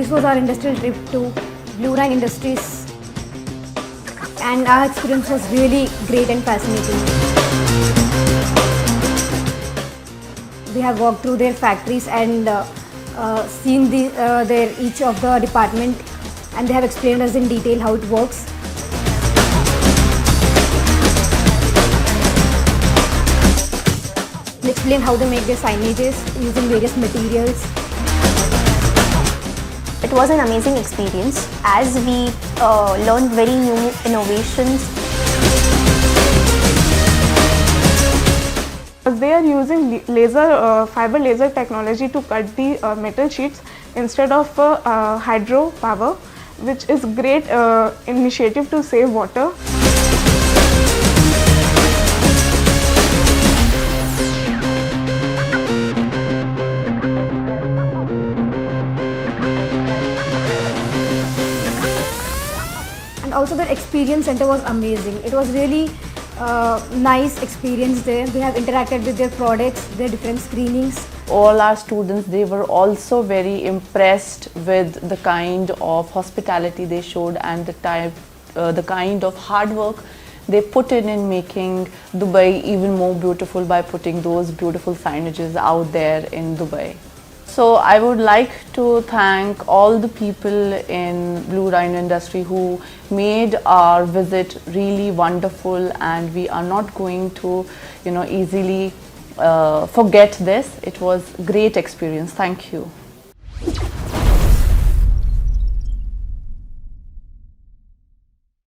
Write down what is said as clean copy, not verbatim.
this was our industrial trip to Rhine Industries, and our experience was really great and fascinating. We have walked through their factories and seen their each of the department, and they have explained us in detail how it works. They explain how they make their signages using various materials. It was an amazing experience as we learned very new innovations. They are using fiber laser technology to cut the metal sheets instead of hydro power, which is great initiative to save water. And also the experience center was amazing. It was really nice experience there. We have interacted with their products, their different screenings. All our students, they were also very impressed with the kind of hospitality they showed and the kind of hard work they put in making Dubai even more beautiful by putting those beautiful signages out there in Dubai. So I would like to thank all the people in Rhine industry who made our visit really wonderful, and we are not going to, easily forget this. It was a great experience. Thank you.